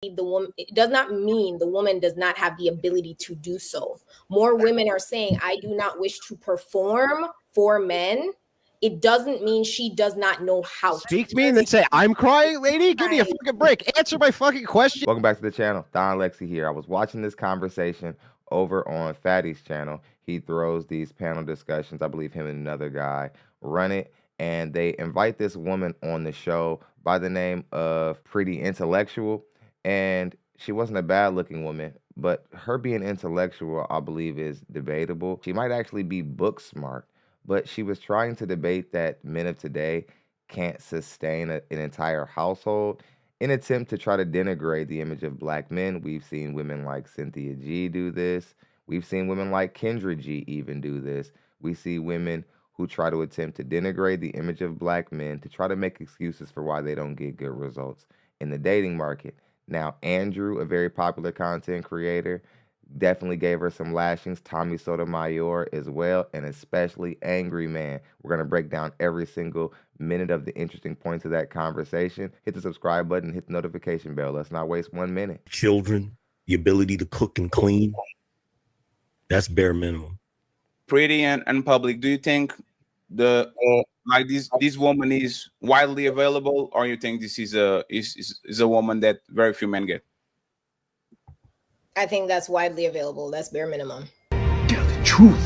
the woman, it does not mean the woman does not have the ability to do so. More women are saying, I do not wish to perform for men. It doesn't mean she does not know how to. Speak to me and then say, I'm crying, lady? Give me a fucking break. Answer my fucking question. Welcome back to the channel. DonLexy here. I was watching this conversation over on Fatty's channel. He throws these panel discussions. I believe him and another guy run it. And they invite this woman on the show by the name of Pretty Intellectual. And she wasn't a bad looking woman, but her being intellectual, I believe, is debatable. She might actually be book smart, but she was trying to debate that men of today can't sustain an entire household in an attempt to try to denigrate the image of black men. We've seen women like Cynthia G do this. We've seen women like Kendra G even do this. We see women who try to attempt to denigrate the image of black men to try to make excuses for why they don't get good results in the dating market. Now, Andrew, a very popular content creator, definitely gave her some lashings. Tommy Sotomayor as well, and especially Angry Man. We're going to break down every single minute of the interesting points of that conversation. Hit the subscribe button, hit the notification bell. Let's not waste 1 minute. Children, the ability to cook and clean, that's bare minimum. Pretty and public, do you think the like this woman is widely available, or you think this is a woman that very few men get? I think that's widely available. That's bare minimum. Tell the truth.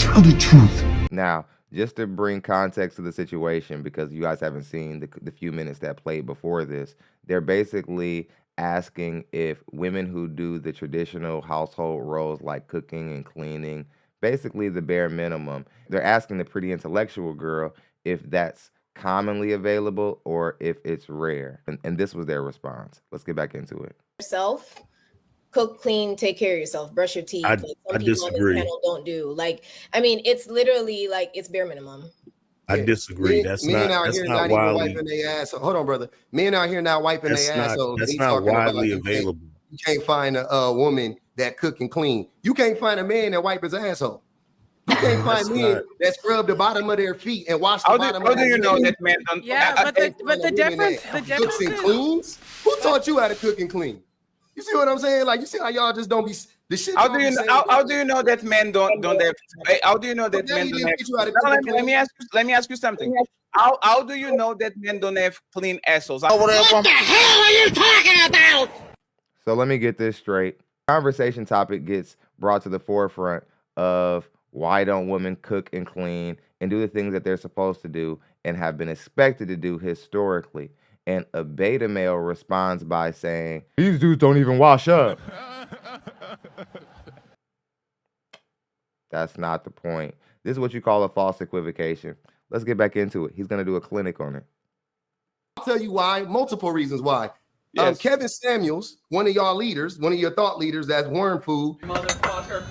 Tell the truth. Now, just to bring context to the situation, because you guys haven't seen the few minutes that played before this, they're basically asking if women who do the traditional household roles like cooking and cleaning, basically the bare minimum, they're asking the Pretty Intellectual girl if that's commonly available or if it's rare. And this was their response. Let's get back into it. Yourself, cook, clean, take care of yourself, brush your teeth. I Some people disagree. on this panel don't do. Like, I mean, it's literally like it's bare minimum. I disagree. Men out here not even wiping their ass. Hold on, brother. Men out here not wiping their ass. That's not widely available. You can't find a woman that cook and clean. You can't find a man that wipe his asshole. You can't find men that scrub the bottom of their feet and wash the bottom. How do you know that men don't? Yeah, but the difference cooks and cleans. Who taught you how to cook and clean? You see what I'm saying? Like, you see how y'all just don't be the shit. How do you know that men don't have? How do you know that men don't have? Let me ask you something. How do you know that men don't have clean assholes? What the hell are you talking about? So let me get this straight. Conversation topic gets brought to the forefront of why don't women cook and clean and do the things that they're supposed to do and have been expected to do historically. And a beta male responds by saying, these dudes don't even wash up. That's not the point. This is what you call a false equivocation. Let's get back into it. He's going to do a clinic on it. I'll tell you why. Multiple reasons why. Yes. Kevin Samuels, one of y'all leaders, one of your thought leaders, that's worm food. Motherfucker,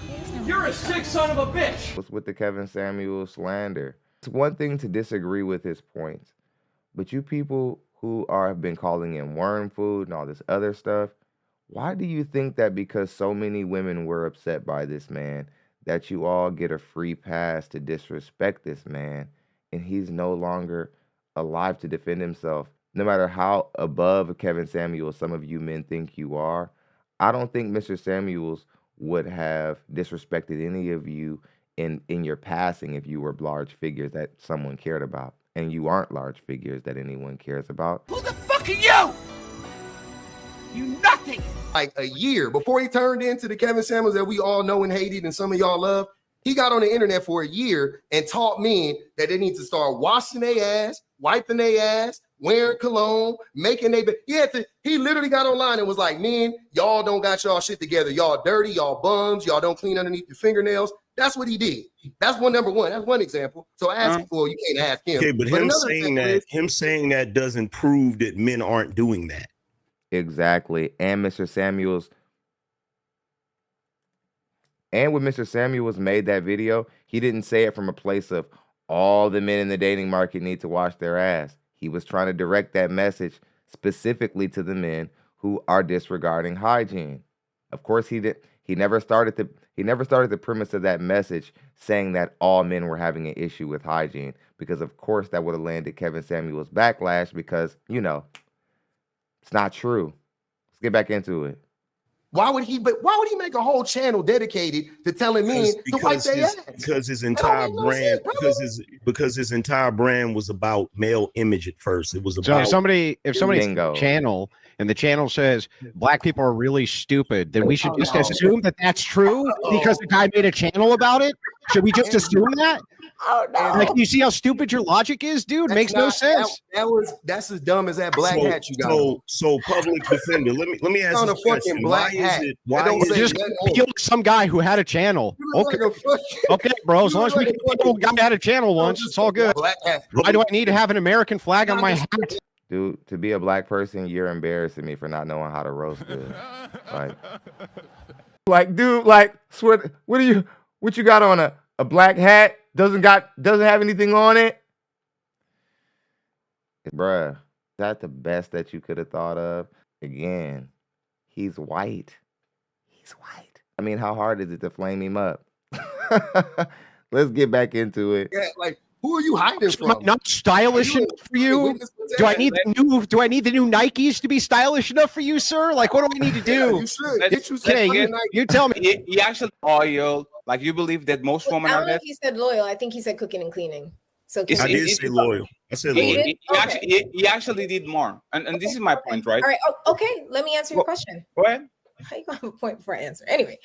you're a sick son of a bitch. What's with the Kevin Samuels slander? It's one thing to disagree with his points, but you people who have been calling him worm food and all this other stuff, why do you think that because so many women were upset by this man, that you all get a free pass to disrespect this man, and he's no longer alive to defend himself? No matter how above Kevin Samuels some of you men think you are, I don't think Mr. Samuels would have disrespected any of you in your passing if you were large figures that someone cared about. And you aren't large figures that anyone cares about. Who the fuck are you? You nothing. Like a year before he turned into the Kevin Samuels that we all know and hated and some of y'all love, he got on the internet for a year and taught men that they need to start washing their ass, wiping their ass, wearing cologne, making their bed. He literally got online and was like, men, y'all don't got y'all shit together. Y'all dirty, y'all bums, y'all don't clean underneath your fingernails. That's what he did. That's number one. That's one example. So ask for you can't ask him. Okay, but him saying that doesn't prove that men aren't doing that. Exactly. And Mr. Samuels, and when Mr. Samuels made that video, he didn't say it from a place of all the men in the dating market need to wash their ass. He was trying to direct that message specifically to the men who are disregarding hygiene. Of course, he never started the premise of that message saying that all men were having an issue with hygiene, because of course that would have landed Kevin Samuels backlash, because, you know, It's not true. Let's get back into it. Why would he make a whole channel dedicated to telling men to wipe their ass? Because his entire brand, because his entire brand was about male image at first. It was about So if somebody's Bingo. channel and the channel says black people are really stupid, then we should just assume that that's true because the guy made a channel about it. Should we just assume that? Oh no! Like, you see how stupid your logic is, dude? Makes no sense. That's as dumb as that black hat you got. So public defender. Let me ask on you a fucking black hat. Why is it Just appeal to some guy who had a channel. Okay, bro. As long as we can appeal to a guy who had a channel once, it's all good. Why do I need to have an American flag on my hat? Dude, to be a black person, you're embarrassing me for not knowing how to roast good. Like, dude, like, swear, what you got on a black hat? Doesn't have anything on it? Bruh, is that the best that you could have thought of? Again, he's white. He's white. I mean, how hard is it to flame him up? Let's get back into it. Yeah, like, who are you hiding from? Not stylish enough for you? Do I need the new Nikes to be stylish enough for you, sir? Like, what do I need to do? You should. Get you Okay, you tell me. He actually loyal. Like, you believe that most women I are don't that? think he said loyal. I think he said cooking and cleaning. So I did say loyal. I said loyal. He actually did more. And this is my point, right? All right. Oh, okay. Let me answer your question. Go ahead. How you gonna have a point before I answer? Anyway,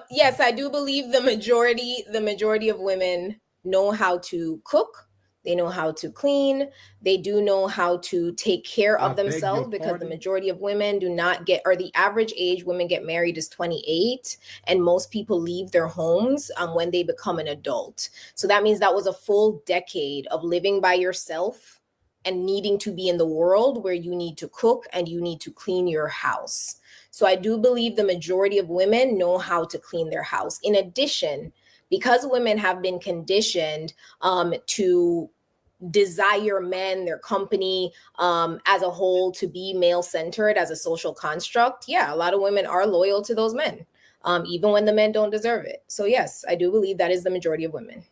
yes, I do believe the majority of women know how to cook. They know how to clean. They do know how to take care of themselves because the majority of women do not get, or the average age women get married is 28, and most people leave their homes when they become an adult. So that means that was a full decade of living by yourself and needing to be in the world where you need to cook and you need to clean your house. So I do believe the majority of women know how to clean their house. In addition, because women have been conditioned to desire men, their company as a whole, to be male-centered as a social construct, yeah, a lot of women are loyal to those men, even when the men don't deserve it. So yes, I do believe that is the majority of women.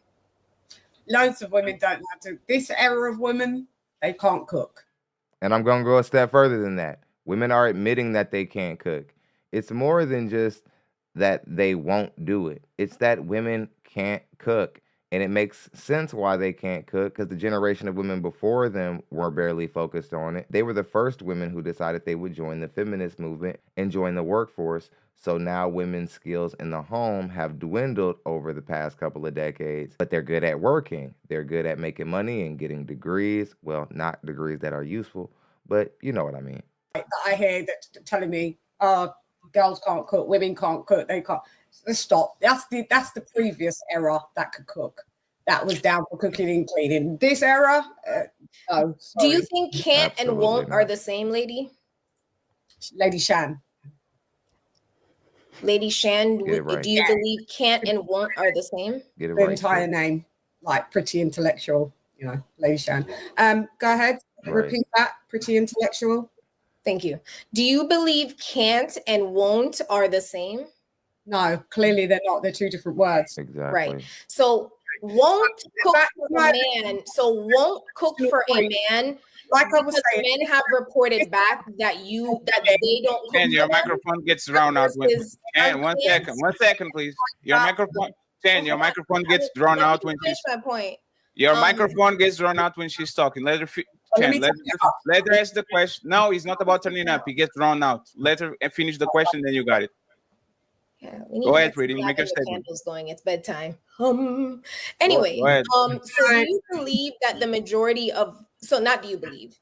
Loads of women don't have to. This era of women, they can't cook. And I'm going to go a step further than that. Women are admitting that they can't cook. It's more than just that they won't do it. It's that women can't cook. And it makes sense why they can't cook, because the generation of women before them were barely focused on it. They were the first women who decided they would join the feminist movement and join the workforce. So now women's skills in the home have dwindled over the past couple of decades, but they're good at working. They're good at making money and getting degrees. Well, not degrees that are useful, but you know what I mean. I hear that telling me, girls can't cook, women can't cook, they can't. Stop. That's the previous era that could cook. That was down for cooking and cleaning. This era, no. Do you think can't Absolutely and won't not. are the same, lady? Lady Shan? Lady Shan, Get it right. do you believe can't and won't are the same? Get it The right. entire name, like pretty intellectual, Lady Shan. Go ahead, repeat that. Pretty intellectual. Thank you. Do you believe can't and won't are the same? No, clearly they're not. They're two different words. Exactly. Right. So won't cook for a man. So won't cook for a man. Like I was Because saying, men have reported back that they don't cook. And your for them. microphone gets drowned out. Versus And one second, please. Your microphone gets drowned out when she's. Finish my point. Your microphone gets drowned out when she's talking. Let her let her ask the question. No, it's not about turning up. He gets drowned out. Let her finish the question, then you got it. Yeah, we need Go to ahead, get Pretty. some Make your lavender statement. candles going. It's bedtime. Anyway, Go ahead. so do you believe that the majority of not do you believe?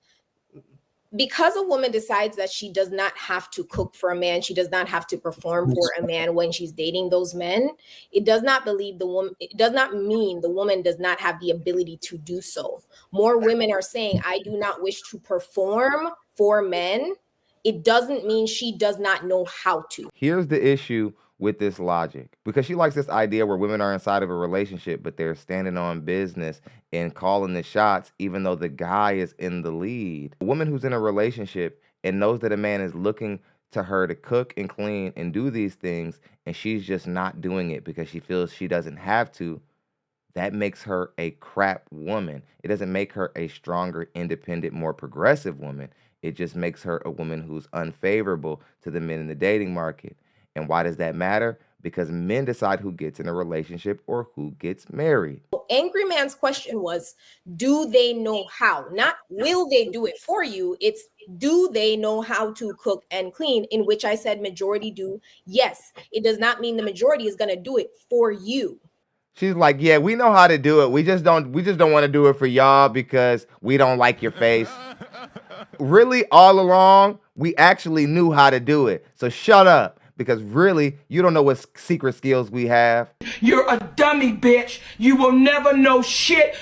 Because a woman decides that she does not have to cook for a man, she does not have to perform for a man when she's dating those men, it does not mean the woman does not have the ability to do so. More women are saying, I do not wish to perform for men. It doesn't mean she does not know how to. Here's the issue with this logic, because she likes this idea where women are inside of a relationship, but they're standing on business and calling the shots, even though the guy is in the lead. A woman who's in a relationship and knows that a man is looking to her to cook and clean and do these things, and she's just not doing it because she feels she doesn't have to, that makes her a crap woman. It doesn't make her a stronger, independent, more progressive woman. It just makes her a woman who's unfavorable to the men in the dating market. And why does that matter? Because men decide who gets in a relationship or who gets married. Angry Man's question was, do they know how? Not will they do it for you? It's do they know how to cook and clean? In which I said majority do. Yes, it does not mean the majority is going to do it for you. She's like, yeah, we know how to do it. We just don't want to do it for y'all because we don't like your face. Really, all along, we actually knew how to do it. So shut up, because really, you don't know what secret skills we have. You're a dummy, bitch. You will never know shit.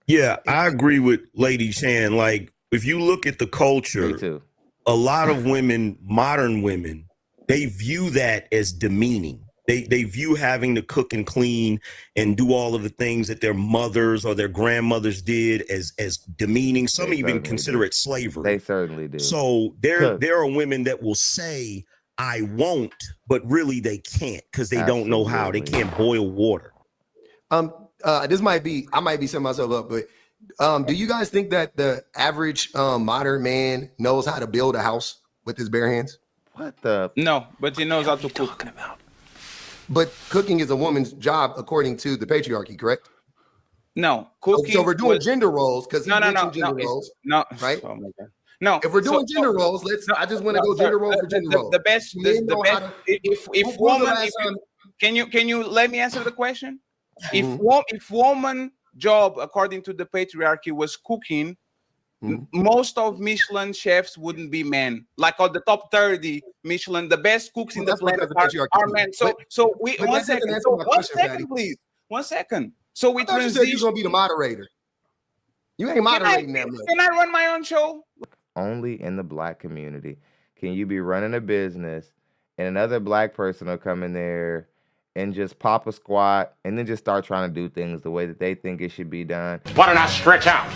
Yeah, I agree with Lady Shan. Like, if you look at the culture, a lot of women, modern women, they view that as demeaning. They view having to cook and clean and do all of the things that their mothers or their grandmothers did as demeaning. Some even consider it slavery. They certainly do. So there are women that will say, I won't, but really they can't because they don't know how. They can't boil water. This might be, I might be setting myself up, but do you guys think that the average modern man knows how to build a house with his bare hands? What the? No, but he knows how to cook. But cooking is a woman's job according to the patriarchy, correct? No, cooking. So we're doing gender roles because gender roles. No, right? Oh my God. No, if we're doing gender roles, I just want to go gender roles for gender roles. The best. Can you let me answer the question? If woman job according to the patriarchy was cooking, most of Michelin chefs wouldn't be men. Like on the top 30 Michelin, the best cooks in the planet are men. So we 1 second. So 1 second, please. 1 second. So we transition. You said you're gonna be the moderator. You ain't moderating that much. Can I run my own show? Only in the black community can you be running a business and another black person will come in there and just pop a squat and then just start trying to do things the way that they think it should be done. Why don't I stretch out?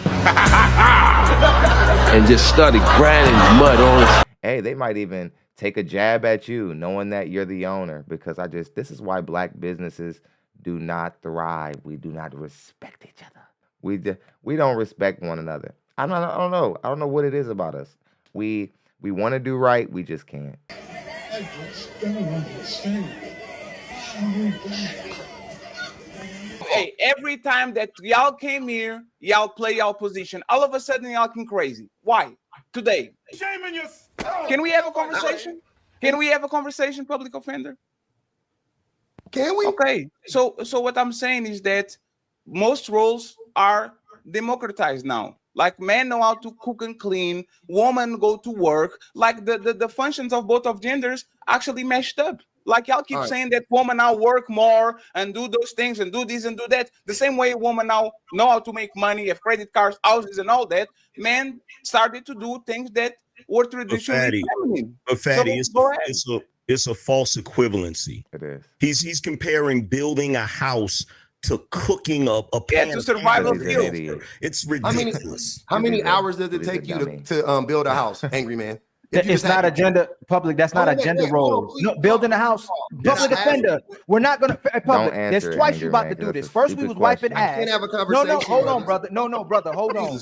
And just started grinding mud on it. Hey, they might even take a jab at you knowing that you're the owner, because this is why black businesses do not thrive. We do not respect each other. We don't respect one another. I don't know. I don't know what it is about us. We want to do right, we just can't. Hey, every time that y'all came here, y'all play y'all position. All of a sudden, y'all came crazy. Why? Today. Can we have a conversation? Can we have a conversation, public offender? Can we? Okay. So what I'm saying is that most roles are democratized now. Like men know how to cook and clean, women go to work. Like the functions of both of genders actually meshed up. Like y'all keep saying that women now work more and do those things and do this and do that. The same way women now know how to make money, have credit cards, houses and all that. Men started to do things that were traditionally feminine. But Fatty, it's a false equivalency. It is. He's comparing building a house to cooking a pan to survival skills. It's ridiculous. How many hours does it take you to build a house, Angry Man? It's not a gender public. That's not a gender role. No, building a house, public offender. We're not gonna public. There's twice you about to do this. First we was wiping ass. Can't have a conversation. No, hold on, brother. No, brother. Hold on.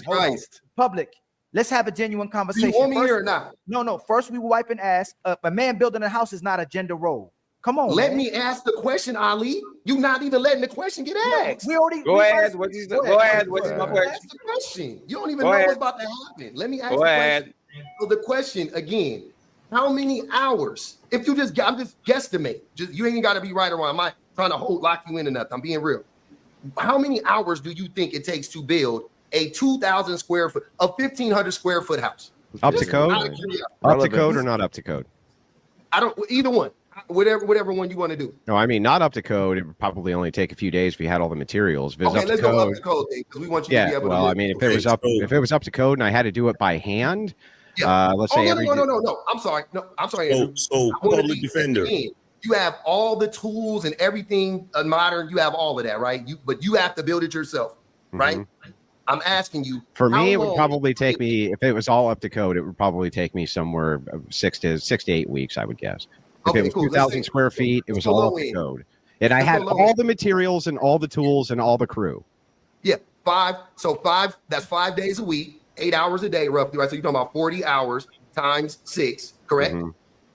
Public. Let's have a genuine conversation. You want me here or not? No. First we were wiping ass. A man building a house is not a gender role. Come on. Let me ask the question, Ali. You not even letting the question get asked. We already go ahead. What is my question? Ask the question. You don't even know what's about to happen. Let me ask the question. So the question again: how many hours? If you I'm just guesstimate. You ain't got to be right or wrong. I'm not trying to lock you in or nothing. I'm being real. How many hours do you think it takes to build a 2,000 square foot, a 1,500 square foot house? Up to code? Up to code or not up to code? I don't. Either one. Whatever one you want to do. No, I mean not up to code. It would probably only take a few days if you had all the materials. If okay, let's go up to code because we want you to be able to. Well, I mean, if it was up to code and I had to do it by hand, let's say. No. I'm sorry. Andrew. So public defender. You have all the tools and everything modern. You have all of that, right? But you have to build it yourself, right? I'm asking you. For me, it would probably take me, if it was all up to code, it would probably take me somewhere 6 to 8 weeks, I would guess. If it was 2,000 square feet, it was all up to code. And I had all the materials and all the tools and all the crew. Yeah, 5. So 5, that's 5 days a week, 8 hours a day, roughly, right? So you're talking about 40 hours times 6, correct? Mm-hmm.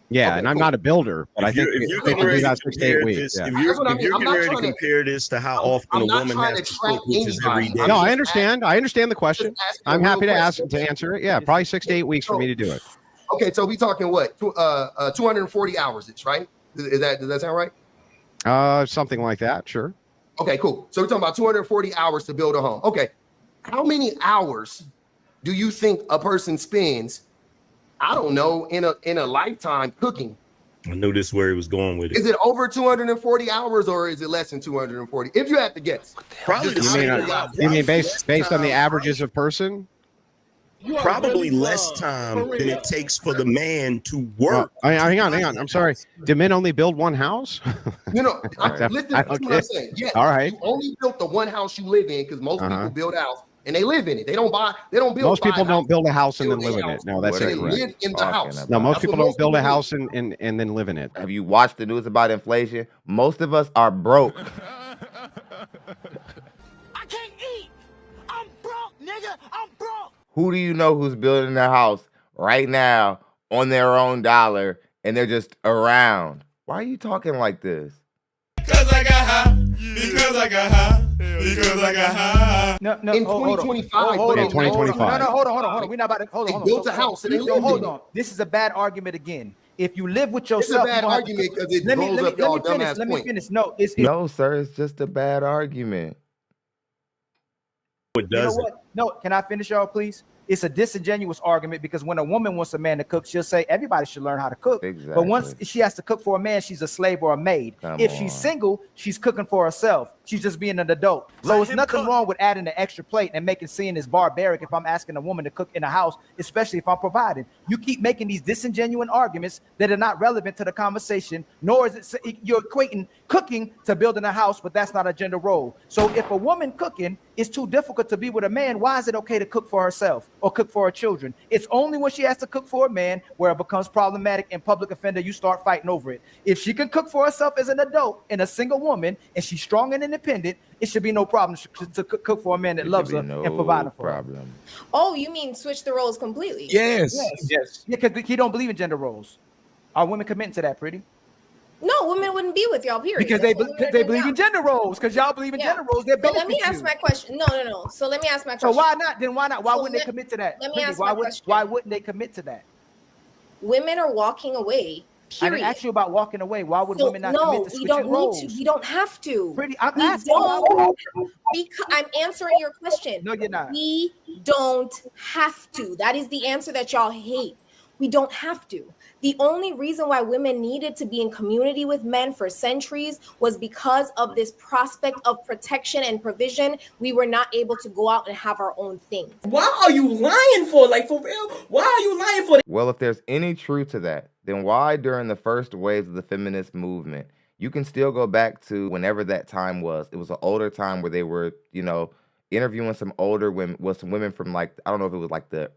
Yeah, okay, and I'm not a builder, but I think if they can do that 6 to 8 weeks. If you're ready to compare this to how often a woman has to cook, which is every day. No, I understand. I understand the question. I'm happy to answer it. Yeah, probably 6 to 8 weeks for me to do it. Okay, so we talking what? 240 hours, right? Does that sound right? Something like that, sure. Okay, cool. So we're talking about 240 hours to build a home. Okay, how many hours do you think a person spends, I don't know, in a lifetime cooking? I knew this is where he was going with it. Is it over 240 hours or is it less than 240? If you had to guess. Probably you mean based on the averages of person? Probably less time than it takes for the man to work. Hang on. I'm sorry. Do men only build one house? No. Listen to what I'm saying. Yes, all right. You only built the one house you live in because most people build a house and they live in it. They don't build. Most people don't build a house and then live in it. No, that's incorrect. They live in the house. No, most people don't build a house and then live in it. Have you watched the news about inflation? Most of us are broke. I can't eat. I'm broke, nigga. I'm broke. Who do you know who's building their house right now on their own dollar and they're just around? Why are you talking like this? Because I got high. Because I got high. Because I got high. No, in 2025. In 2025. No, hold on. We're not about to hold on. They built a house and they lived hold in on. This is a bad argument again. If you live with yourself, it's a bad argument because it blows up y'all dumbass point. Let me finish. No, sir, it's just a bad argument. It doesn't. You know what? No, can I finish, y'all, please? It's a disingenuous argument because when a woman wants a man to cook, she'll say everybody should learn how to cook. Exactly. But once she has to cook for a man, she's a slave or a maid. If she's single, she's cooking for herself. She's just being an adult. So it's nothing wrong with adding an extra plate and making seeing as barbaric if I'm asking a woman to cook in a house, especially if I'm providing. You keep making these disingenuous arguments that are not relevant to the conversation, nor is it you're equating cooking to building a house, but that's not a gender role. So if a woman cooking is too difficult to be with a man, why is it okay to cook for herself or cook for her children? It's only when she has to cook for a man where it becomes problematic and public offender, you start fighting over it. If she can cook for herself as an adult and a single woman and she's strong and independent, it should be no problem to cook for a man that loves her and provide for her. Oh, you mean switch the roles completely? Yes. Yeah, because he don't believe in gender roles. Are women committing to that, Pretty? No, women wouldn't be with y'all, period. Because they believe in gender roles. Because y'all believe in gender roles. They're so let me ask my question. No. So let me ask my question. So why not? Then why not? Why wouldn't they commit to that? Let me ask my question. Why wouldn't they commit to that? Women are walking away. Period. I didn't ask you about walking away. Why would women not commit to switching roles? We don't have to. Pretty, I'm asking. Because I'm answering your question. No, you're not. We don't have to. That is the answer that y'all hate. We don't have to. The only reason why women needed to be in community with men for centuries was because of this prospect of protection and provision. We were not able to go out and have our own thing. Why are you lying for? Like, for real? Why are you lying for? Well, if there's any truth to that, then why during the first waves of the feminist movement, you can still go back to whenever that time was. It was an older time where they were, interviewing some older women, some women from like, I don't know if it was like the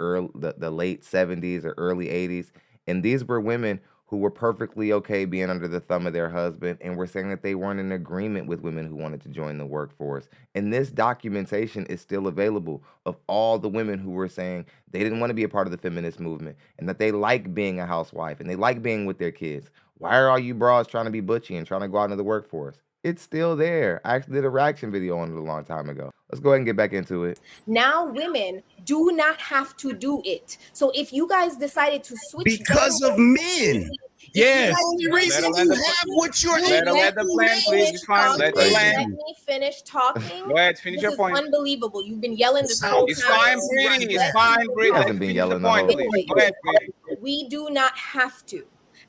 late 70s or early 80s. And these were women who were perfectly okay being under the thumb of their husband and were saying that they weren't in agreement with women who wanted to join the workforce. And this documentation is still available of all the women who were saying they didn't want to be a part of the feminist movement and that they like being a housewife and they like being with their kids. Why are all you bras trying to be butchy and trying to go out into the workforce? It's still there. I actually did a reaction video on it a long time ago. Let's go ahead and get back into it. Now women do not have to do it. So if you guys decided to switch because of men. Yes. The only reason you have what you're Let the plan, please. It's fine. Let me finish talking. Go ahead, finish your point. Unbelievable. You've been yelling this whole time. It's fine, Brady. It's fine, Brady. Hasn't been yelling the whole time. Go ahead, Brady. We do not have to.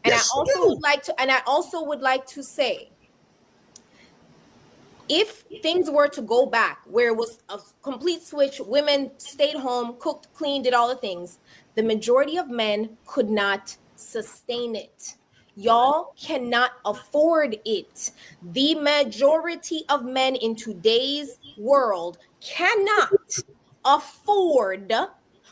And I also would like to say, if things were to go back where it was a complete switch, women stayed home, cooked, cleaned, did all the things, the majority of men could not sustain it. Y'all cannot afford it. The majority of men in today's world cannot afford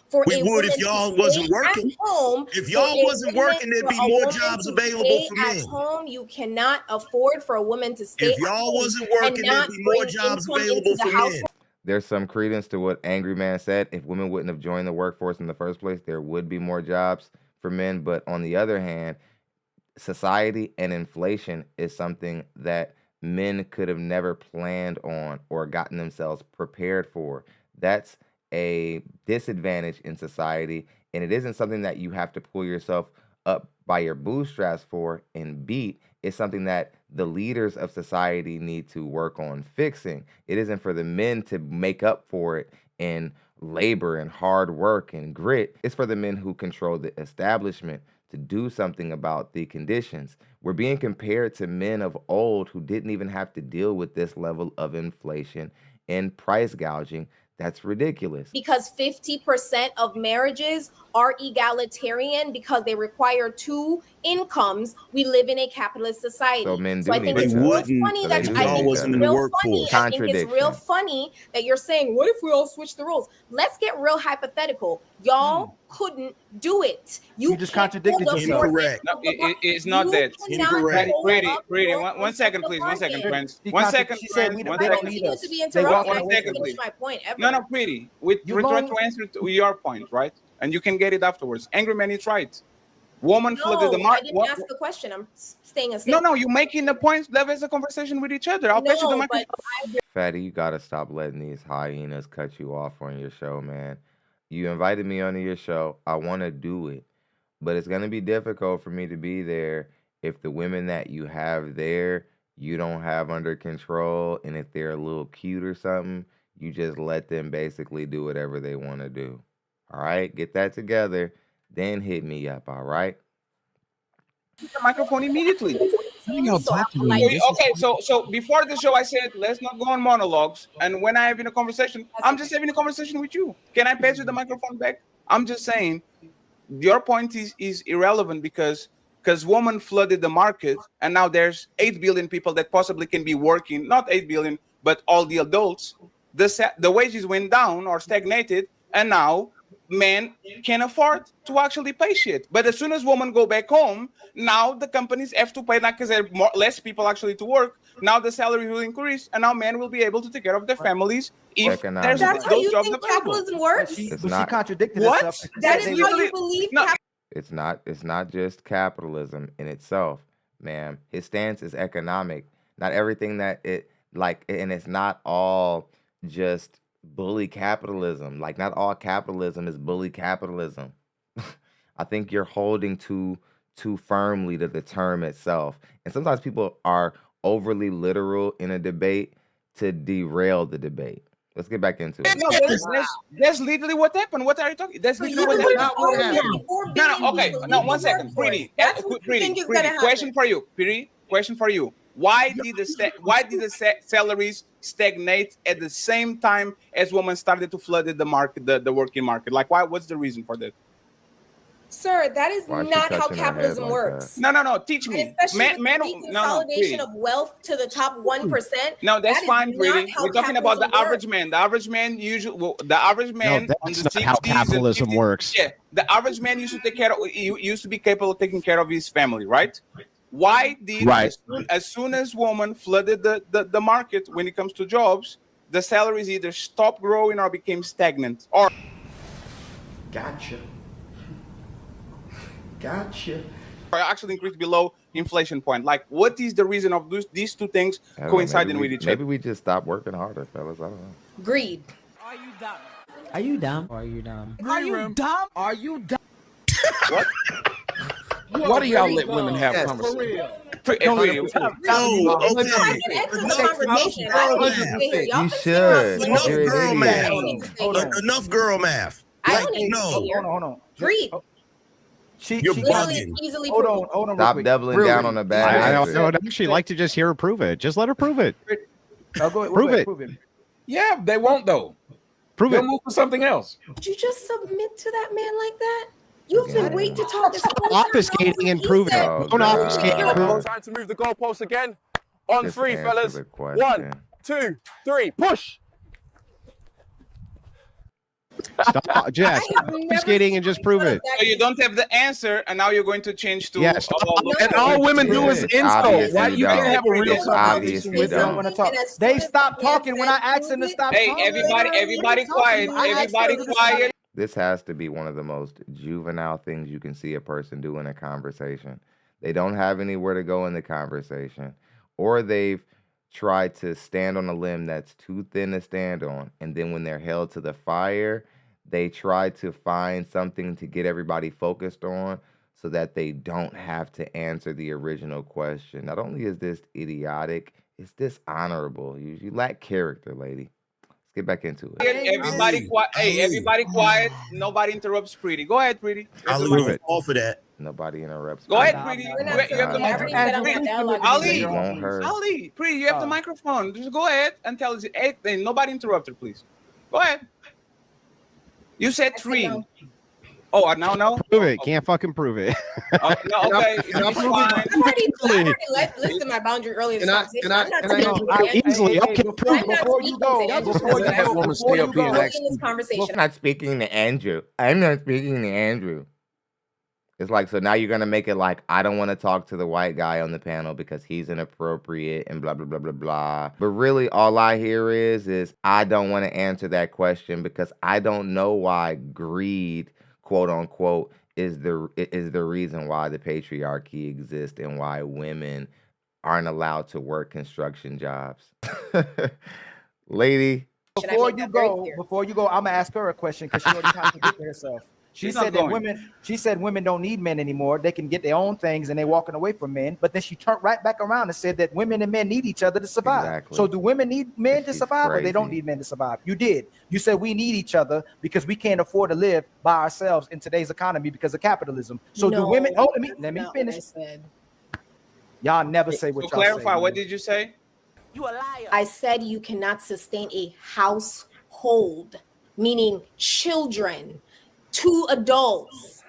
for We a would if woman y'all to wasn't stay working. at home. If y'all For a wasn't woman- working, there'd for be a more woman jobs to available stay for at men. home. You cannot afford for a woman to stay If at y'all home wasn't and working, there'd not be more bring jobs income available into the for men. household. There's some credence to what Angry Man said. If women wouldn't have joined the workforce in the first place, there would be more jobs for men. But on the other hand, society and inflation is something that men could have never planned on or gotten themselves prepared for. That's a disadvantage in society, and it isn't something that you have to pull yourself up by your bootstraps for and beat. It's something that the leaders of society need to work on fixing. It isn't for the men to make up for it in labor and hard work and grit. It's for the men who control the establishment to do something about the conditions. We're being compared to men of old who didn't even have to deal with this level of inflation and price gouging. That's ridiculous. Because 50% of marriages are egalitarian because they require two incomes. We live in a capitalist society. So men So do I think need it's each real other. funny So that they do I need think each it's other. real funny. I think it's real Contradiction. funny that you're saying, what if we all switch the roles? Let's get real hypothetical. Y'all couldn't do it. You just contradicted yourself. Incorrect. No, it's not You that. cannot Incorrect. hold Pretty, up pretty. your One end second, of the please. 1 second, bargain. friends. She 1 second, she said friends. they 1 don't second. need continue us. to be They walk interrupted. on I the One can't second, finish please. my point ever. No, pretty. With You try moan- to answer to your point, right? And you can get it afterwards. Angry man, it's right. Woman flooded the No, I market. didn't ask the question. I'm staying a No, statement. no, you're making the points. That is a conversation with each other. I'll pass you the No, microphone. but Fatty, you gotta stop letting these hyenas cut you off on your show, man. You invited me onto your show. I want to do it, but it's gonna be difficult for me to be there if the women that you have there you don't have under control, and if they're a little cute or something, you just let them basically do whatever they want to do. All right, get that together, then hit me up. All right. The microphone immediately. So I'm like, Okay, so before the show, I said let's not go on monologues. And when I having a conversation, I'm just having a conversation with you. Can I pass you the microphone back? I'm just saying, your point is irrelevant because women flooded the market, and now there's 8 billion people that possibly can be working. Not 8 billion, but all the adults. The wages went down or stagnated, and now men can afford to actually pay shit. But as soon as women go back home, now the companies have to pay, like, because there are less people actually to work. Now the salary will increase, and now men will be able to take care of their families if there's that's how those you jobs think available. capitalism works? It's But she not. contradicted What? herself. That is They- how you believe No. It's not just capitalism in itself, ma'am. His stance is economic. Not everything that it like, and it's not all just bully capitalism. Like, not all capitalism is bully capitalism. I think you're holding too firmly to the term itself. And sometimes people are overly literal in a debate to derail the debate. Let's get back into it. No, that's literally what happened. What are you talking? That's literally what happened. not what happened. No, okay. No, 1 second. Pretty. That's what you think is gonna happen. Question for you. Pretty. Question for you. Why did the salaries stagnate at the same time as women started to flood the market, the working market? Like, why? What's the reason for that? Sir, that is Why is she not how touching her head capitalism like works. No. Teach me. And especially Man, with the consolidation of wealth to the top 1%. No, that's that is fine, not Pretty. how We're talking about the capitalism average man. The average man usually, the average man No, on the that's not 60s how and capitalism 50s, works. Yeah, the average man used to take care of. Used to be capable of taking care of his family, right? Why did Right. as soon as women flooded the market when it comes to jobs, the salaries either stopped growing or became stagnant, or Gotcha. actually increased below inflation point? Like, what is the reason of these two things I don't know, coinciding maybe with we- each other? Maybe we just stop working harder, fellas. I don't know. Greed. Are you dumb? Are you dumb? Are you dumb? Are you dumb? Are you dumb? What? Why do y'all let women have conversations? You should. Enough girl math. I Like, don't need to no. hear. Hold on. Greed. You're She bugging. Easily hold proven. on. Real Stop quick. doubling Real down quick. on the bad I answer. would actually like to just hear her prove it. Just let her prove it. No, go ahead. Prove it. Prove it. Yeah, they won't though. Prove They'll it. move for something else. Did you just submit to that man like that? You have been waiting to talk this whole time. Obfuscating and prove it. Oh, Don't God. obfuscate and prove it. Time to move the goalposts again. On Just 3, answer fellas. the question. 1, 2, 3, push. Stop, Jess. Skating and just prove it. So you don't have the answer, and now you're going to change to. Yes. And all women do is insult. Why you can't have a real conversation with them? They stop talking when I ask them to stop talking. Hey, everybody quiet. Everybody quiet. This has to be one of the most juvenile things you can see a person do in a conversation. They don't have anywhere to go in the conversation, or they've tried to stand on a limb that's too thin to stand on, and then when they're held to the fire, they try to find something to get everybody focused on so that they don't have to answer the original question. Not only is this idiotic, it's dishonorable. You lack character, lady. Let's get back into it. Everybody quiet. Hey, everybody quiet. Nobody interrupts Pretty. Go ahead, Pretty. I'll leave it all for that. Nobody interrupts. Go ahead, Pretty. You have the microphone. Ali, Pretty, you have the microphone. Just go ahead and tell us anything. Nobody interrupt her, please. Go ahead. You said 3. Oh, no? Prove it. Can't fucking prove it. No, okay. I already listed my boundary earlier. Easily. Okay. Before you go, I'm not speaking to Andrew. I'm not speaking to Andrew. It's like, so now you're going to make it like, I don't want to talk to the white guy on the panel because he's inappropriate and blah, blah, blah, blah, blah. But really, all I hear is I don't want to answer that question because I don't know why greed, quote unquote, is the reason why the patriarchy exists and why women aren't allowed to work construction jobs. Lady. Before you go, I'm going to ask her a question because she already contradicted herself. She said women don't need men anymore. They can get their own things and they're walking away from men. But then she turned right back around and said that women and men need each other to survive. Exactly. So do women need men to survive or they don't need men to survive? You did. You said we need each other because we can't afford to live by ourselves in today's economy because of capitalism. So do women, let me finish. Y'all never say what y'all say. Clarify, what did you say? You a liar. I said you cannot sustain a household, meaning children, 2 adults,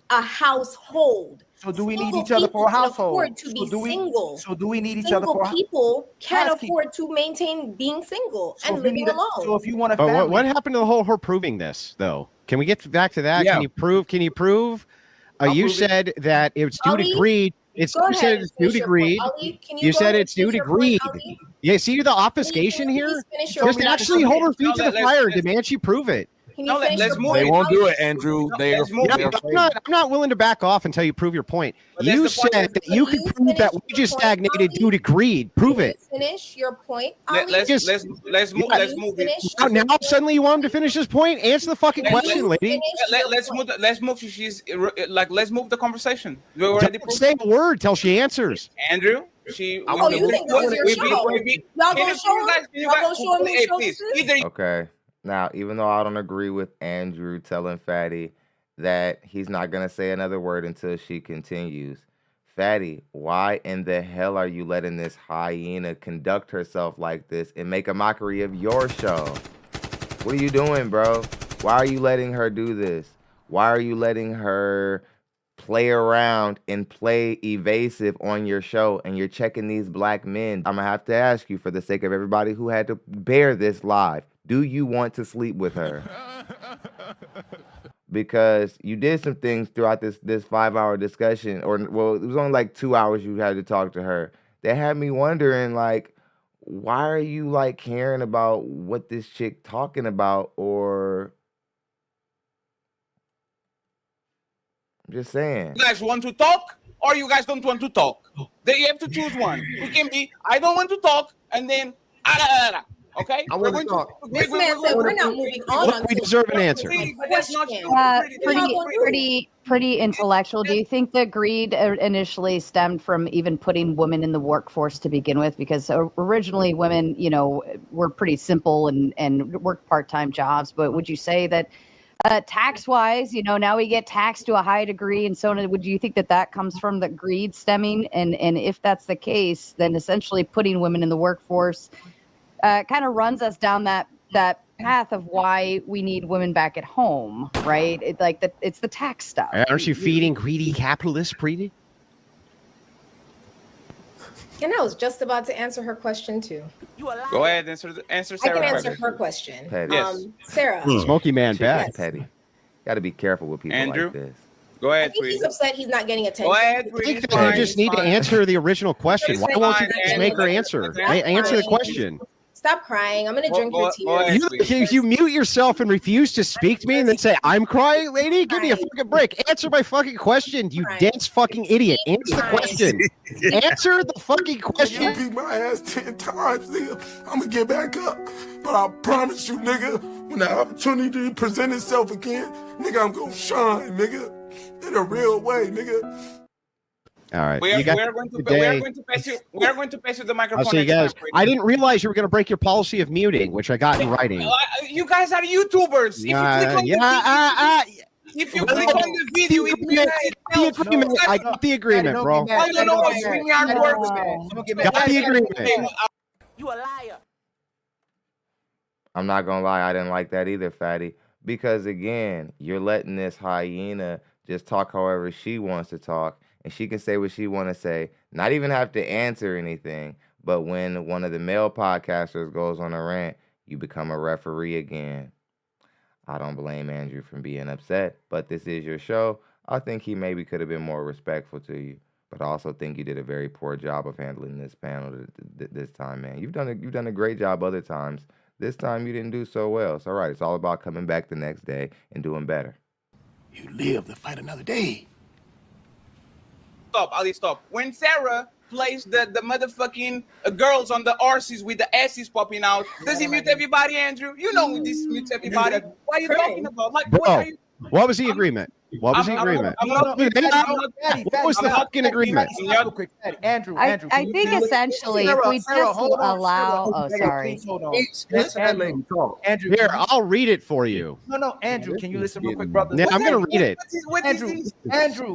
a household. So do we need each other for a household? To be single. So do we need each other for people can't afford to maintain being single and living alone. So if you want to, but what happened to the whole her proving this though? Can we get back to that? Yeah. Can you prove? You said that it's due to greed. You said it's due to greed. You said it's due to greed. Yeah, see the obfuscation here? Just actually hold her feet to the fire and demand she prove it. Let's move. They won't do it, Andrew. I'm not willing to back off until you prove your point. You said that you can prove that wages stagnated due to greed. Prove it. Finish your point. Let's move it. Now suddenly you want him to finish his point? Answer the fucking question, lady. Let's move. Let's move the conversation. We already say a word till she answers. Andrew. You think this is your show? Y'all gonna show him his show? Okay. Now, even though I don't agree with Andrew telling Fatty that he's not going to say another word until she continues, Fatty, why in the hell are you letting this hyena conduct herself like this and make a mockery of your show? What are you doing, bro? Why are you letting her do this? Why are you letting her play around and play evasive on your show and you're checking these black men? I'm going to have to ask you for the sake of everybody who had to bear this live. Do you want to sleep with her? Because you did some things throughout this 5-hour discussion, or well, it was only like 2 hours you had to talk to her. That had me wondering, like, why are you like caring about what this chick talking about? Or I'm just saying. You guys want to talk, or you guys don't want to talk? Then you have to choose one. You can be, I don't want to talk, and then okay, I want to talk. This man said we're not moving on. We deserve an answer. Pretty intellectual. Do you think the greed initially stemmed from even putting women in the workforce to begin with? Because originally women, were pretty simple and worked part-time jobs. But would you say that tax-wise, now we get taxed to a high degree and so on? Would you think that comes from the greed stemming? And if that's the case, then essentially putting women in the workforce kind of runs us down that path of why we need women back at home, right? It's the tax stuff. Aren't you feeding greedy capitalists, Preeti? And I was just about to answer her question too. Go ahead, answer I Sarah. can answer her question. Yes. Sarah. Smoky man back. Petty. Got to be careful with people Andrew? like this. Go I ahead, think he's please. upset he's not getting attention. Go ahead, I please. think that you just need to answer the original question. Why won't you just make her answer? Answer the question. Stop crying. I'm gonna drink your tears. You mute yourself and refuse to speak to me and then say, I'm crying, lady? Give me a fucking break. Answer my fucking question, you dense fucking idiot. Answer the question. Answer the fucking question. You beat my ass 10 times, nigga. I'm gonna get back up. But I promise you, nigga, when the opportunity presents itself again, nigga, I'm gonna shine, nigga. In a real way, nigga. All right. We are going to pass you the microphone. I'll see you guys. I didn't realize you were going to break your policy of muting, which I got in writing. You guys are YouTubers. If you click on the video, it means I got the agreement, bro. I don't know how StreamYard works. Got the agreement. You a liar. I'm not going to lie. I didn't like that either, Fatty. Because, again, you're letting this hyena just talk however she wants to talk. And she can say what she want to say, not even have to answer anything. But when one of the male podcasters goes on a rant, you become a referee again. I don't blame Andrew for being upset, but this is your show. I think he maybe could have been more respectful to you, but I also think you did a very poor job of handling this panel this time, man. You've done a great job other times. This time you didn't do so well. It's all right. It's all about coming back the next day and doing better. You live to fight another day. Stop, Ali, stop. When Sarah plays the motherfucking girls on the RCs with the asses popping out, does he mute everybody, Andrew? You know this mutes everybody. What are you talking about? Like, what was the agreement? What was the agreement? What was the fucking agreement? Andrew, I think essentially if we just allow, oh, sorry. Andrew, here, I'll read it for you. No, Andrew, can you listen real quick, brother? Yeah, I'm gonna read it. Andrew,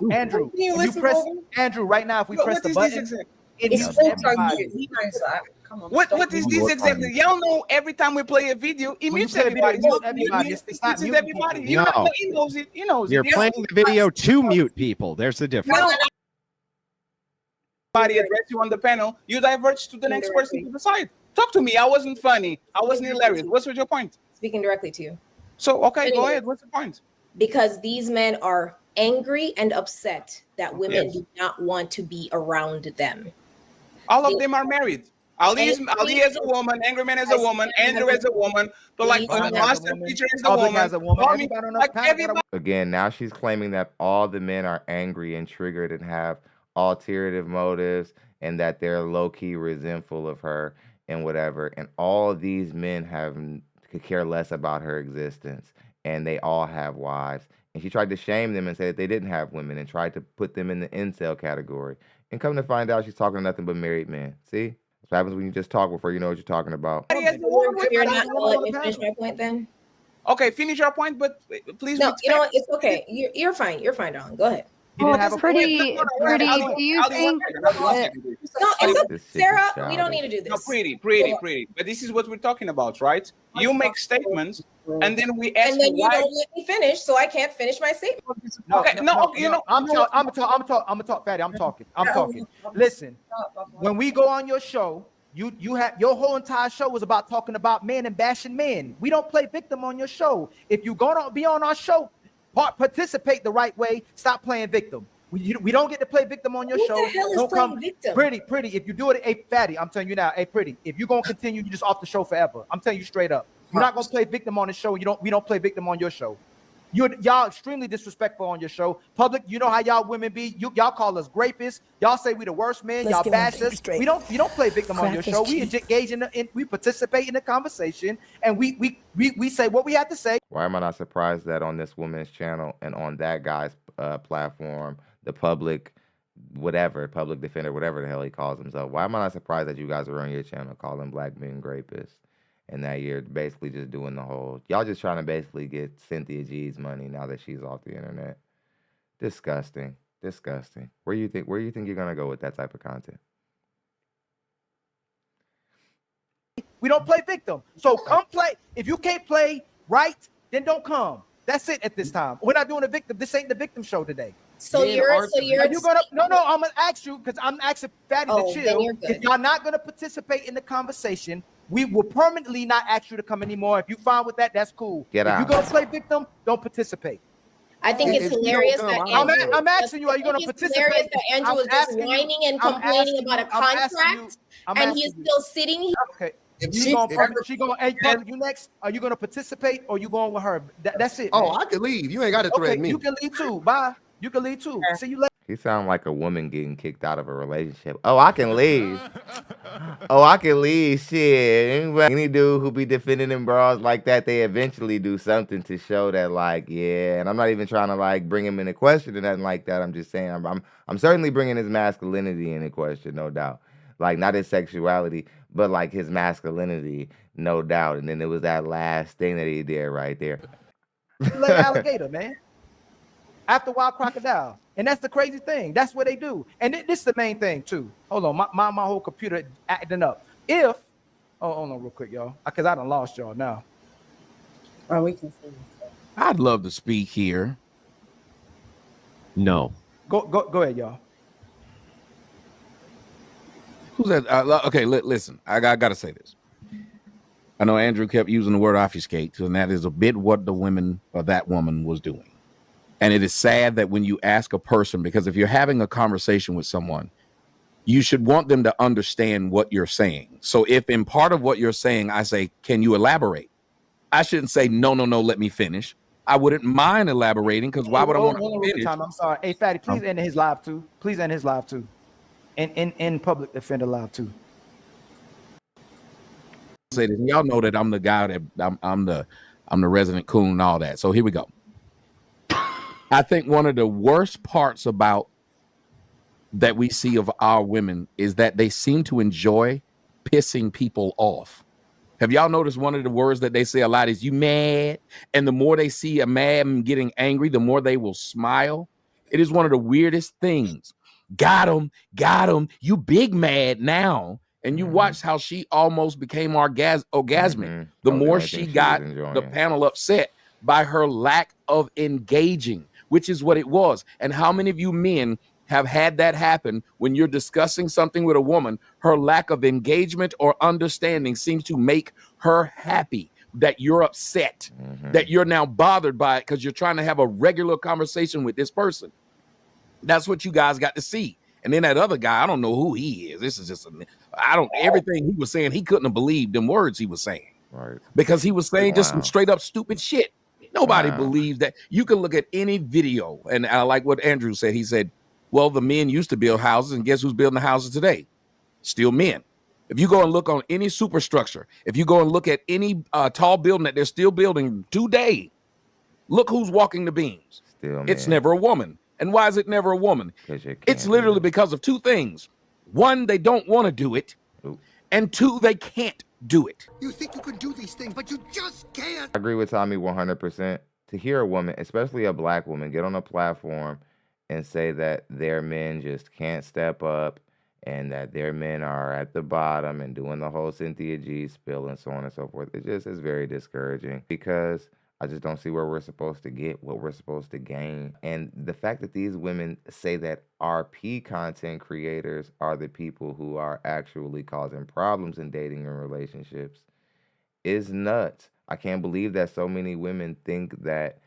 you press Andrew right now. If we press the button, it's everybody. He knows that. Come on, what is this exactly? Y'all know every time we play a video, it mutes everybody. It's not everybody. No. He knows it. He knows it. You're playing the video to mute people. There's the difference. Somebody address you on the panel, you diverge to the next person to the side. Talk to me. I wasn't funny. I wasn't hilarious. What's your point? Speaking directly to you. So, okay, go ahead. What's the point? Because these men are angry and upset that women do not want to be around them. All of them are married. Ali as a woman, Angry Man as a woman, Andrew as a woman, but like Master Teacher as a woman. Like everybody. Again, now she's claiming that all the men are angry and triggered and have alternative motives and that they're low-key resentful of her and whatever. And all of these men could care less about her existence. And they all have wives. And she tried to shame them and say that they didn't have women and tried to put them in the incel category. And come to find out, she's talking to nothing but married men. See? What happens when you just talk before you know what you're talking about. You're not going to let me finish my point then? Okay, finish your point, but please. No, you know what? It's okay. You're fine. You're fine, Dawn. Go ahead. Well, it's pretty. Do you think? Sarah, we don't need to do this. No, pretty. But this is what we're talking about, right? You make statements, and then we ask. And then you don't let me finish, so I can't finish my statement. I'm talking, Fatty. I'm talking. Listen, when we go on your show, you have your whole entire show was about talking about men and bashing men. We don't play victim on your show. If you're gonna be on our show, participate the right way. Stop playing victim. We don't get to play victim on your show. Who the hell is playing victim? Pretty. If you do it, hey, Fatty, I'm telling you now, hey, Pretty. If you're gonna continue, you just off the show forever. I'm telling you straight up. You're not gonna play victim on the show. We don't play victim on your show. Y'all extremely disrespectful on your show. Public, you know how y'all women be. Y'all call us grapists. Y'all say we the worst men. Y'all bash us. We don't play victim on your show. We engage we participate in the conversation, and we say what we have to say. Why am I not surprised that on this woman's channel and on that guy's platform, the public defender, whatever the hell he calls himself, why am I not surprised that you guys are on your channel calling black men grapists? And that you're basically just doing the whole, y'all just trying to basically get Cynthia G's money now that she's off the internet. Disgusting. Where you think you're gonna go with that type of content? We don't play victim. So come play. If you can't play right, then don't come. That's it at this time. We're not doing a victim. This ain't the victim show today. So you're Are you gonna no, I'm gonna ask you because I'm asking Fatty to chill. If y'all not gonna participate in the conversation, we will permanently not ask you to come anymore. If you fine with that, that's cool. Get if out. you're gonna play victim, don't participate. I think it's hilarious that Andrew. I'm asking you, are you going to participate? Hilarious that Andrew was just whining and complaining about a contract, and he's still sitting here. Okay. She gonna you next. Are you gonna participate or you going with her? That's it. Oh, man. I can leave. You ain't got to threaten me. You can leave too. Bye. You can leave too. See you later. He sounds like a woman getting kicked out of a relationship. Oh, I can leave. Oh, I can leave. Shit. Any dude who be defending them bras like that, they eventually do something to show that, like, yeah. And I'm not even trying to like bring him into question or nothing like that. I'm just saying I'm certainly bringing his masculinity into question, no doubt. Like not his sexuality, but like his masculinity, no doubt. And then it was that last thing that he did right there. Like alligator, man. After wild crocodile. And that's the crazy thing. That's what they do. And this is the main thing too. Hold on, my whole computer acting up. Hold on real quick, y'all. Because I done lost y'all now. Oh, we can see. I'd love to speak here. No. Go ahead, y'all. Who's that? Okay, listen. I gotta say this. I know Andrew kept using the word obfuscate, and that is a bit what the women or that woman was doing. And it is sad that when you ask a person, because if you're having a conversation with someone, you should want them to understand what you're saying. So if in part of what you're saying, I say, can you elaborate? I shouldn't say, no, let me finish. I wouldn't mind elaborating because why would I want to finish? I'm sorry. Hey, Fatty, please end his live too. Please end his live too. In public defender live too. Say this. Y'all know that I'm the guy that I'm the resident coon and all that. So here we go. I think one of the worst parts about that we see of our women is that they seem to enjoy pissing people off. Have y'all noticed one of the words that they say a lot is you mad? And the more they see a man getting angry, the more they will smile. It is one of the weirdest things. Got him. You big mad now. And you watch how she almost became orgasmic. The more she got the panel upset by her lack of engaging, which is what it was. And how many of you men have had that happen when you're discussing something with a woman? Her lack of engagement or understanding seems to make her happy, that you're upset, that you're now bothered by it because you're trying to have a regular conversation with this person. That's what you guys got to see. And then that other guy, I don't know who he is. This is just everything he was saying, he couldn't have believed them words he was saying. Right. Because he was saying just some straight up stupid shit. Nobody believes that. You can look at any video, and I like what Andrew said. He said, well, the men used to build houses, and guess who's building the houses today? Still men. If you go and look on any superstructure, if you go and look at any tall building that they're still building today, look who's walking the beams. It's never a woman. And why is it never a woman? It's literally because of two things. One, they don't want to do it. And two, they can't do it. You think you can do these things, but you just can't. I agree with Tommy 100%. To hear a woman, especially a black woman, get on a platform and say that their men just can't step up and that their men are at the bottom and doing the whole Cynthia G spill and so on and so forth, it just is very discouraging because I just don't see where we're supposed to get, what we're supposed to gain. And the fact that these women say that RP content creators are the people who are actually causing problems in dating and relationships is nuts. I can't believe that so many women think that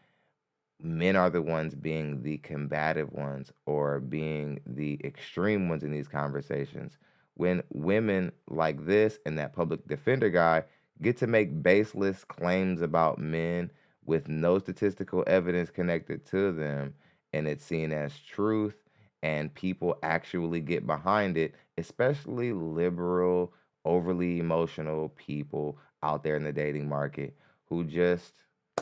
men are the ones being the combative ones or being the extreme ones in these conversations, when women like this and that public defender guy get to make baseless claims about men with no statistical evidence connected to them, and it's seen as truth, and people actually get behind it, especially liberal, overly emotional people out there in the dating market who just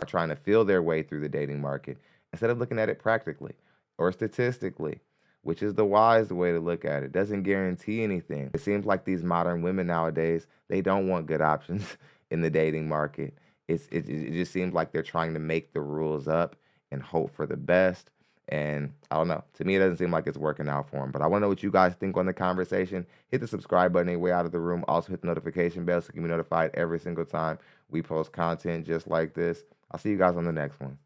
are trying to feel their way through the dating market instead of looking at it practically or statistically, which is the wise way to look at it. Doesn't guarantee anything. It seems like these modern women nowadays, they don't want good options in the dating market. It just seems like they're trying to make the rules up and hope for the best. And I don't know. To me, it doesn't seem like it's working out for them. But I want to know what you guys think on the conversation. Hit the subscribe button anyway out of the room. Also hit the notification bell so you can be notified every single time we post content just like this. I'll see you guys on the next one.